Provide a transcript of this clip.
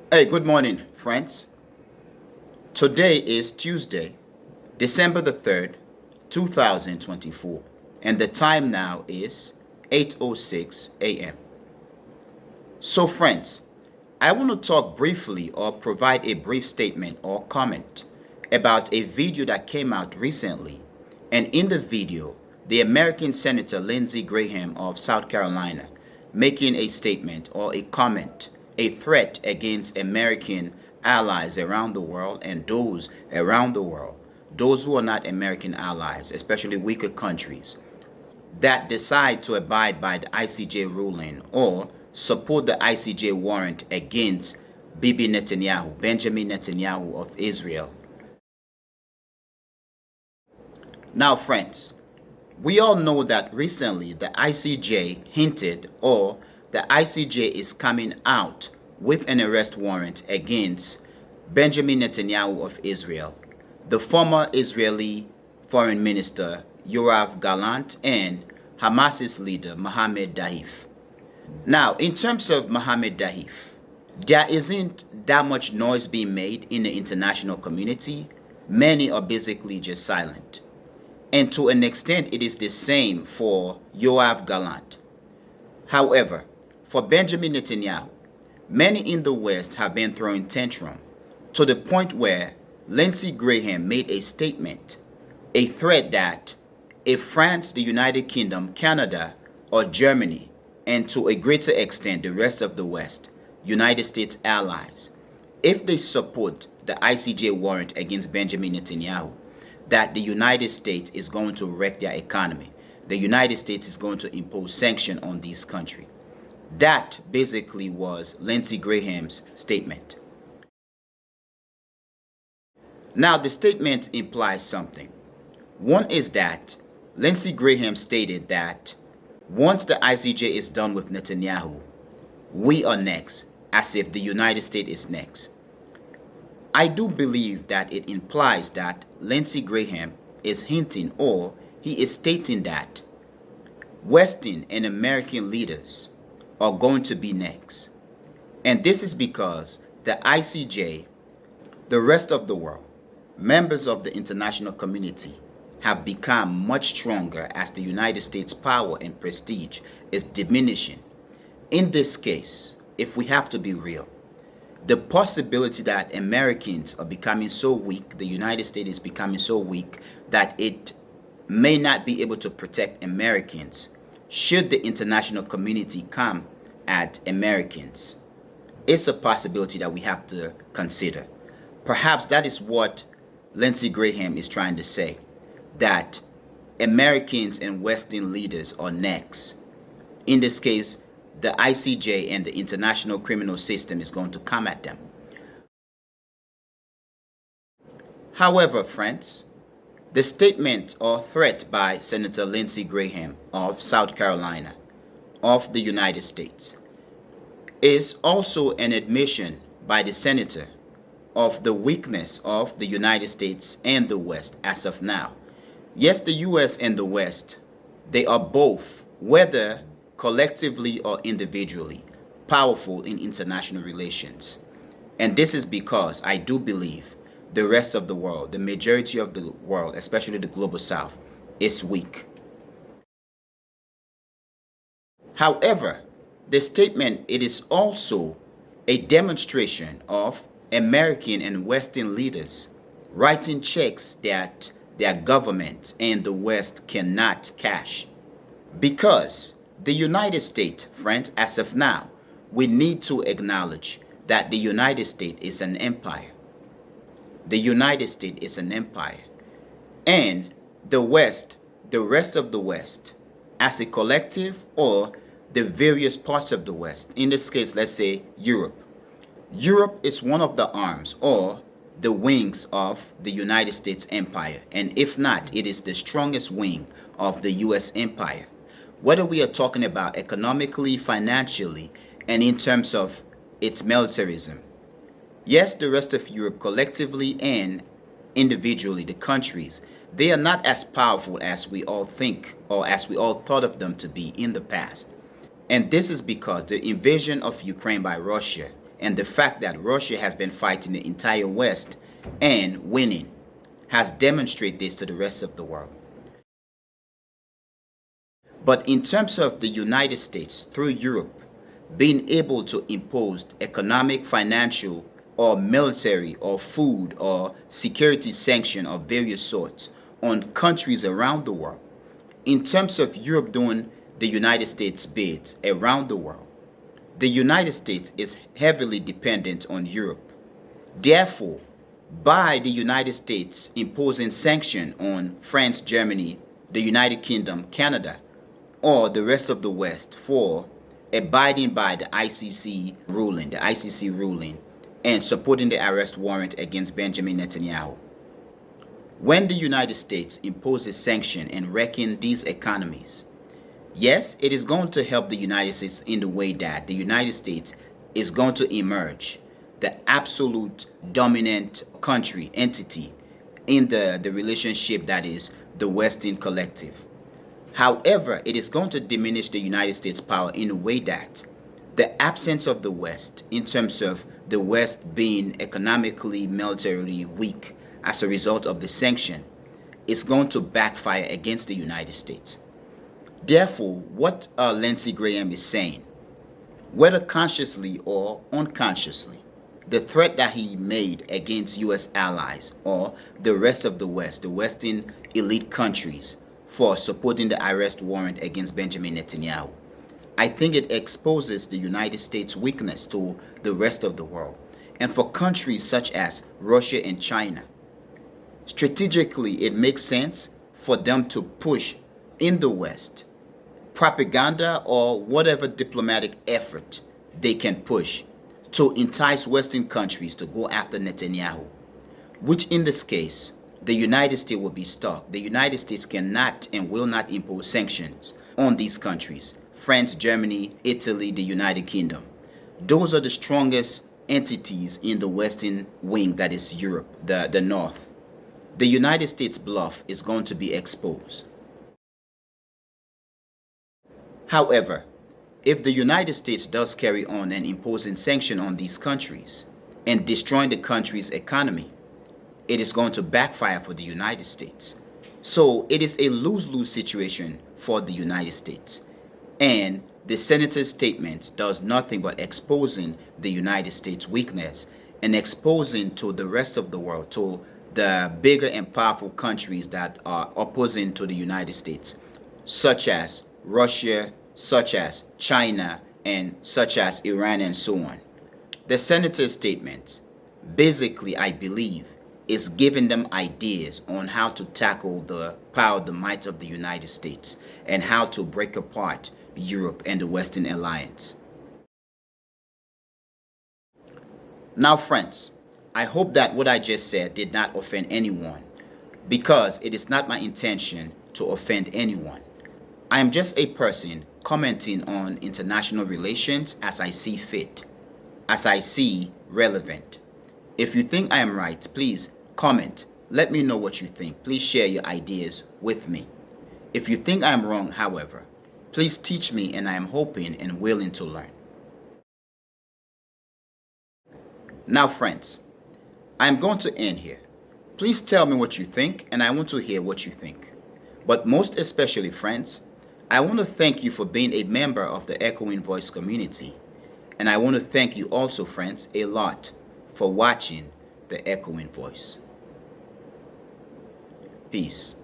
Hey, good morning, friends. Today is Tuesday, December the 3rd, 2024, and the time now is 8:06 a.m. So, friends, I want to talk briefly or provide a brief statement or comment about a video that came out recently. And in the video, the American Senator Lindsey Graham of South Carolina making a statement or a comment, a threat against American allies around the world and those around the world, those who are not American allies, especially weaker countries, that decide to abide by the ICJ ruling or support the ICJ warrant against Bibi Netanyahu, Benjamin Netanyahu of Israel. Now, friends, we all know that recently the ICJ hinted or the ICJ is coming out with an arrest warrant against Benjamin Netanyahu of Israel, the former Israeli Foreign Minister Yoav Gallant, and Hamas's leader Mohammed Daif. Now, in terms of Mohammed Daif, there isn't that much noise being made in the international community. Many are basically just silent. And to an extent, it is the same for Yoav Gallant. However, for Benjamin Netanyahu, many in the West have been throwing tantrum to the point where Lindsey Graham made a statement, a threat that if France, the United Kingdom, Canada, or Germany, and to a greater extent the rest of the West, United States allies, if they support the ICJ warrant against Benjamin Netanyahu, that the United States is going to wreck their economy. The United States is going to impose sanctions on this country. That basically was Lindsey Graham's statement. Now, the statement implies something. One is that Lindsey Graham stated that once the ICJ is done with Netanyahu, we are next, as if the United States is next. I do believe that it implies that Lindsey Graham is hinting or he is stating that Western and American leaders are going to be next. And this is because the ICJ, the rest of the world, members of the international community have become much stronger as the United States' power and prestige is diminishing. In this case, if we have to be real, the possibility that Americans are becoming so weak, the United States is becoming so weak that it may not be able to protect Americans should the international community come at Americans. It's a possibility that we have to consider. Perhaps that is what Lindsey Graham is trying to say, that Americans and Western leaders are next. In this case, the ICJ and the international criminal system is going to come at them. However, friends, the statement or threat by Senator Lindsey Graham of South Carolina of the United States is also an admission by the senator of the weakness of the United States and the West as of now. Yes, the US and the West, they are both, whether collectively or individually, powerful in international relations. And this is because I do believe the rest of the world, the majority of the world, especially the global south, is weak. However, the statement, it is also a demonstration of American and Western leaders writing checks that their government and the West cannot cash. Because the United States, friends, as of now, we need to acknowledge that the United States is an empire. The United States is an empire. And the West, the rest of the West, as a collective or the various parts of the West, in this case, let's say Europe. Europe is one of the arms or the wings of the United States empire. And if not, it is the strongest wing of the US empire. Whether we are talking about economically, financially, and in terms of its militarism. Yes, the rest of Europe collectively and individually, the countries, they are not as powerful as we all think or as we all thought of them to be in the past. And this is because the invasion of Ukraine by Russia And the fact that Russia has been fighting the entire West and winning has demonstrated this to the rest of the world. But in terms of the United States through Europe being able to impose economic, financial, or military, or food, or security sanction of various sorts on countries around the world, in terms of Europe doing the United States bids around the world, the United States is heavily dependent on Europe. Therefore, by the United States imposing sanction on France, Germany, the United Kingdom, Canada, or the rest of the West for abiding by the ICC ruling, and supporting the arrest warrant against Benjamin Netanyahu. When the United States imposes sanction and wrecking these economies, yes, it is going to help the United States in the way that the United States is going to emerge the absolute dominant country, entity in the relationship that is the Western collective. However, it is going to diminish the United States' power in a way that the absence of the West, in terms of the West being economically, militarily weak as a result of the sanction, is going to backfire against the United States. Therefore, what Lindsey Graham is saying, whether consciously or unconsciously, the threat that he made against U.S. allies or the rest of the West, the Western elite countries, for supporting the arrest warrant against Benjamin Netanyahu, I think it exposes the United States' weakness to the rest of the world. And for countries such as Russia and China, strategically it makes sense for them to push in the West propaganda or whatever diplomatic effort they can push to entice Western countries to go after Netanyahu, which in this case, the United States will be stuck. The United States cannot and will not impose sanctions on these countries. France, Germany, Italy, the United Kingdom. Those are the strongest entities in the Western wing, that is Europe, the North. The United States bluff is going to be exposed. However, if the United States does carry on and imposing sanctions on these countries and destroying the country's economy, it is going to backfire for the United States. So it is a lose-lose situation for the United States. And the senator's statement does nothing but exposing the United States' weakness and exposing to the rest of the world, to the bigger and powerful countries that are opposing to the United States, such as Russia, such as China, and such as Iran, and so on. The senator's statement, basically, I believe, is giving them ideas on how to tackle the power, the might of the United States, and how to break apart Europe and the Western alliance. Now, friends, I hope that what I just said did not offend anyone, because it is not my intention to offend anyone. I am just a person commenting on international relations as I see fit, as I see relevant. If you think I am right, please comment. Let me know what you think. Please share your ideas with me. If you think I am wrong, however, please teach me, and I am hoping and willing to learn. Now, friends, I am going to end here. Please tell me what you think, and I want to hear what you think. But most especially, friends, I want to thank you for being a member of the Echoing Voice community. And I want to thank you also, friends, a lot for watching the Echoing Voice. Peace.